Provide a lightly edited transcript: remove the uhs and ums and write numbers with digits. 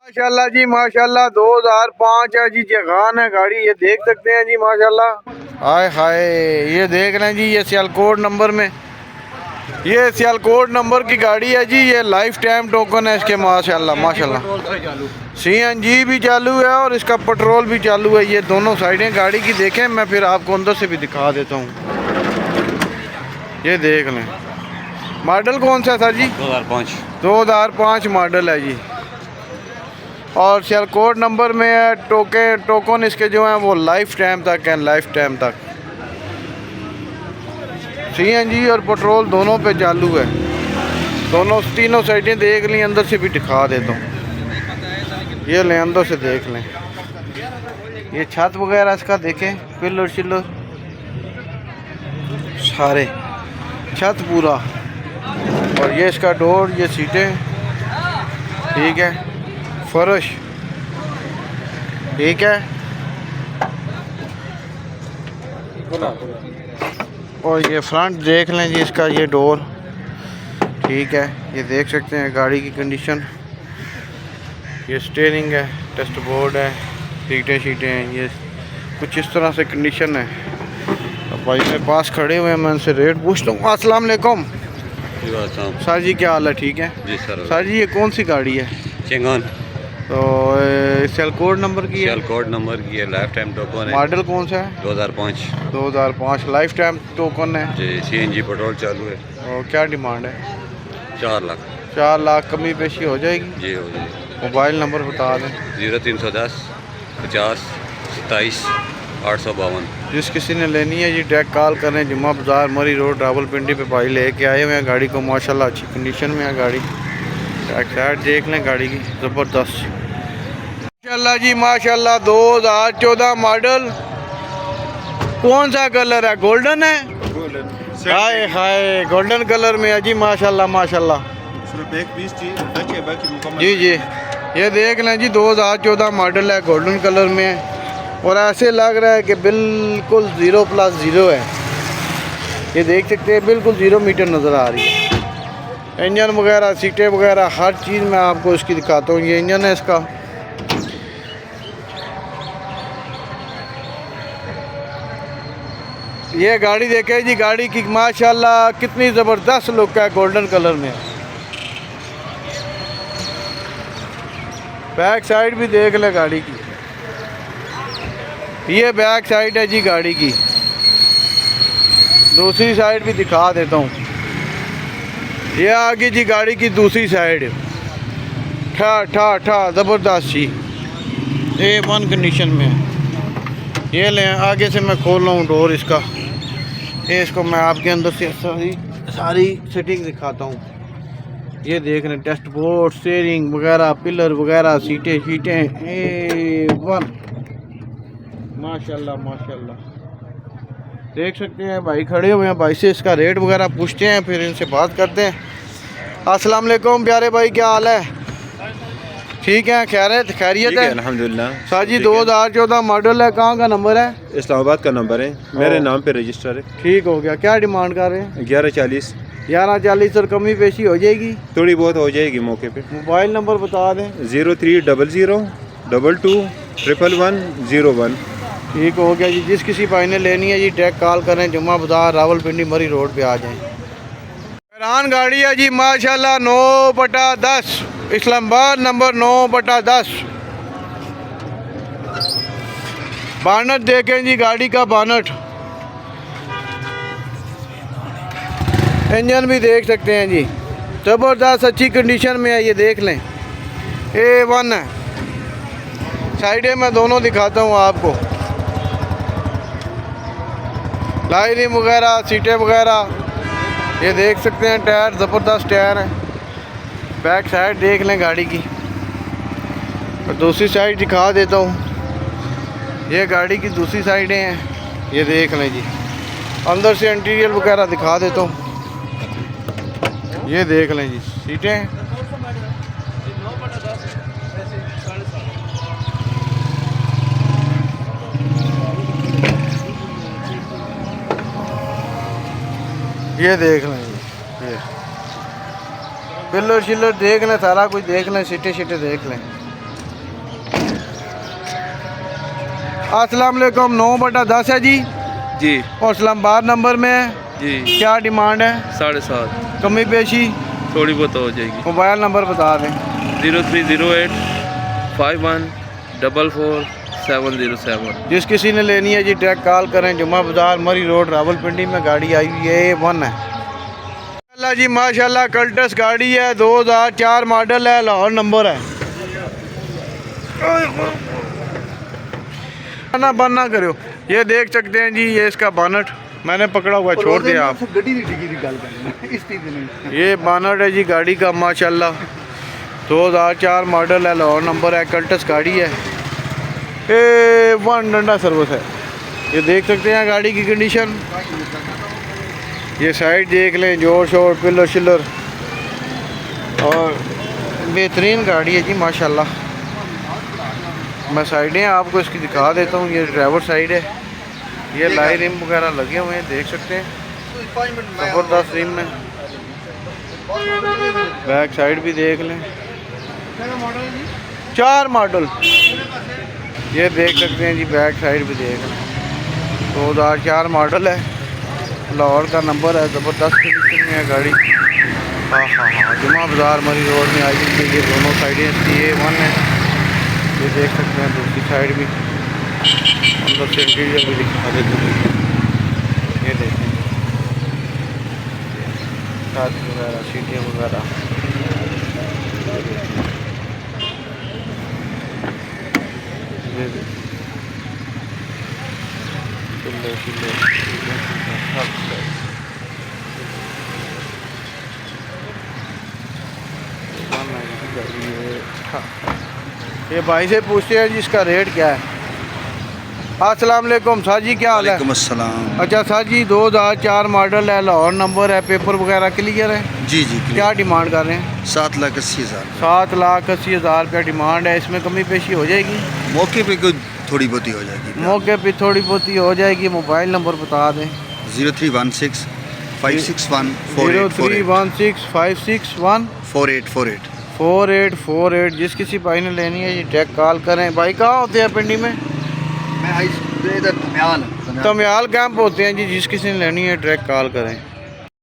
माशाल्लाह जी माशाल्लाह 2005 है जी। जगान है गाड़ी, ये देख सकते हैं जी माशाल्लाह। हाय हाय, ये देख रहे हैं जी, ये सियालकोट नंबर में, ये सियालकोट नंबर की गाड़ी है जी। ये लाइफ टाइम टोकन है इसके माशाल्लाह माशाल्लाह। CNG भी चालू है और इसका पेट्रोल भी चालू है। ये दोनों साइडें गाड़ी की देखें, मैं फिर आपको अंदर से भी दिखा देता हूँ। ये देख लें। मॉडल कौन सा है सर जी? 2005 मॉडल है जी। और सियालकोट नंबर में है। टोकन इसके जो हैं वो लाइफ टाइम तक हैं, लाइफ टाइम तक। CNG और पेट्रोल दोनों पे चालू है। दोनों तीनों साइडें देख ली, अंदर से भी दिखा देता हूँ। ये लें, अंदर से देख लें। ये छत वगैरह इसका देखें, पिलर शिलर सारे, छत पूरा। और ये इसका डोर, ये सीटें ठीक है, फर्श ठीक है। और ये फ्रंट देख लें जी, इसका ये डोर ठीक है। ये देख सकते हैं गाड़ी की कंडीशन। ये स्टीयरिंग है, टेस्ट बोर्ड है, सीटें हैं, ये कुछ इस तरह से कंडीशन है। अब भाई मेरे पास खड़े हुए हैं, मैं उनसे रेट पूछता हूँ। अस्सलाम वालेकुम सर जी, क्या हाल है? ठीक है जी सर। सर जी, ये कौन सी गाड़ी है? चेंगन। तो सियालकोट नंबर की है? सियालकोट नंबर की है, लाइफ टाइम टोकन है। मॉडल कौन सा है? 2005 लाइफ टाइम टोकन है जी। CNG पेट्रोल चालू है। और क्या डिमांड है? 4 लाख। 4 लाख कमी पेशी हो जाएगी जी हो जाएगी। मोबाइल नंबर बता दें। 0310 50 27 852। जिस किसी ने लेनी है जी डायरेक्ट कॉल करें। जुम्मा बाज़ार, मरी रोड, रावलपिंडी पे भाई लेके आए हुए हैं गाड़ी को। माशाल्लाह अच्छी कंडीशन में है गाड़ी। साइड देख लें गाड़ी की, ज़बरदस्त माशाल्लाह जी माशाल्लाह। 2014 मॉडल। कौन सा कलर है? गोल्डन है? हाय हाय, गोल्डन कलर में है जी माशाल्लाह माशाल्लाह। जी जी, ये देख लें जी 2014 मॉडल है, गोल्डन कलर में है। और ऐसे लग रहा है कि बिल्कुल 0+0 है। ये देख सकते हैं, बिल्कुल 0 मीटर नज़र आ रही है। इंजन वगैरह, सीटें वगैरह, हर चीज़ मैं आपको इसकी दिखाता हूँ। ये इंजन है इसका। ये गाड़ी देखे जी, गाड़ी की माशाल्लाह कितनी ज़बरदस्त लुक है, गोल्डन कलर में। बैक साइड भी देख ले गाड़ी की। ये बैक साइड है जी गाड़ी की। दूसरी साइड भी दिखा देता हूँ। ये आगे जी गाड़ी की दूसरी साइड, ठा ठा ठा ज़बरदस्त जी, A1 कंडीशन में है। ये लें, आगे से मैं खोल रहा हूँ डोर इसका। ये इसको मैं आपके अंदर से सारी सेटिंग दिखाता हूँ। ये देख रहे हैं, टेस्ट बोर्ड, स्टीयरिंग वगैरह, पिलर वगैरह, सीटें A1 माशाल्लाह माशाल्लाह। देख सकते हैं भाई खड़े हुए हैं। भाई से इसका रेट वगैरह पूछते हैं, फिर इनसे बात करते हैं। अस्सलाम वालेकुम प्यारे भाई, क्या हाल है? ठीक है, खैरियत है? अल्हम्दुलिल्लाह। सर जी 2014 मॉडल है, कहाँ का नंबर है? इस्लामाबाद का नंबर है, मेरे नाम पे रजिस्टर है। ठीक हो गया। क्या डिमांड कर रहे हैं? 1140। 1140 और कमी पेशी हो जाएगी? थोड़ी बहुत हो जाएगी मौके पे। मोबाइल नंबर बता दें। 0300 22 111 01। ठीक हो गया जी। जिस किसी भाई ने लेनी है जी डायरेक्ट कॉल करें। जुम्मा बाज़ार, रावलपिंडी, मरी रोड पे आ जाएं। हैरान गाड़ी है जी माशाल्लाह। 9/10 इस्लामाबाद नंबर 9/10। बानट देखें जी गाड़ी का, बानट। इंजन भी देख सकते हैं जी, ज़बरदस्त अच्छी कंडीशन में है। ये देख लें, A1 है। साइडें मैं दोनों दिखाता हूँ आपको। लाइनिंग वगैरह, सीटें वगैरह, ये देख सकते हैं। टायर ज़बरदस्त टायर है। बैक साइड देख लें गाड़ी की। और दूसरी साइड दिखा देता हूँ। ये गाड़ी की दूसरी साइडें हैं, ये देख लें जी। अंदर से इंटीरियर वगैरह दिखा देता हूँ। ये देख लें जी, सीटें। ये देख लें जी, ये पिलर शिलर देख लें, सारा कुछ देख लें, सीटें शीटें देख लें। अस्सलाम वालेकुम। 9/10 है जी जी और इस्लामाबाद नंबर में है। जी क्या डिमांड है? 7.5 कमी पेशी? थोड़ी बहुत हो जाएगी। मोबाइल नंबर बता दें। 0308 5144 707। जिस किसी ने लेनी है जी डायरेक्ट कॉल करें। जुमा बाजार मरी रोड रावलपिंडी में गाड़ी आई हुई है, A1 है। माशाल्लाह जी माशाल्लाह, कल्टस गाड़ी है, 2004 मॉडल है, लाहौर नंबर है। ना बंद ना करो। ये देख सकते हैं जी, ये इसका बानट मैंने पकड़ा हुआ है, छोड़ दिया आप। ये बानट है जी गाड़ी का माशाल्लाह, 2004 मॉडल है, लाहौर नंबर है, कल्टस गाड़ी है, A1 डंडा सर्विस है। ये देख सकते हैं गाड़ी की कंडीशन। ये साइड देख लें, जोर शोर पिलर शिलर और बेहतरीन गाड़ी है जी माशाल्लाह। मैं साइडें आपको इसकी दिखा देता हूँ। ये ड्राइवर साइड है, ये लाई रिम वगैरह लगे हुए हैं, देख सकते हैं, ज़बरदस्त रिम है। बैक साइड भी देख लें, 4 मॉडल ये देख सकते हैं जी, बैक साइड भी देख लें, 2004 मॉडल है, लाहौर का नंबर है, ज़बरदस्त कंडीशन में है गाड़ी। हाँ हाँ हाँ, जुमा बाजार मरी रोड में आई हुई। ये दोनों साइडें इसकी A1 है। ये देख सकते हैं, दूसरी साइड भी अंदर से इंटीरियर भी दिखा देते हैं। ये देखें शादी वगैरह, सीटियाँ वगैरह। ये ये भाई से पूछते हैं जी इसका रेट क्या है। अस्सलाम वालेकुम सर जी, क्या हाल है? वालेकुम अस्सलाम। अच्छा सर जी, 2004 मॉडल है, लाहौर नंबर है, पेपर वगैरह क्लियर है? जी जी क्या डिमांड कर रहे हैं? 7,80,000। 7,80,000 रुपया डिमांड है। इसमें कमी पेशी हो जाएगी? मौके पे कोई थोड़ी बहुती हो जाएगी। मौके पे थोड़ी बहुत हो जाएगी। मोबाइल नंबर बता दें। 0316 561 0316 561 4848। 4848। जिस किसी भाई ने लेनी है ये डायरेक्ट कॉल करें। भाई कहाँ होते हैं पिंडी में? मैं इधर धम्याल तमियाल कैंप होते हैं जी। जिस किसी ने लेनी है डायरेक्ट कॉल करें।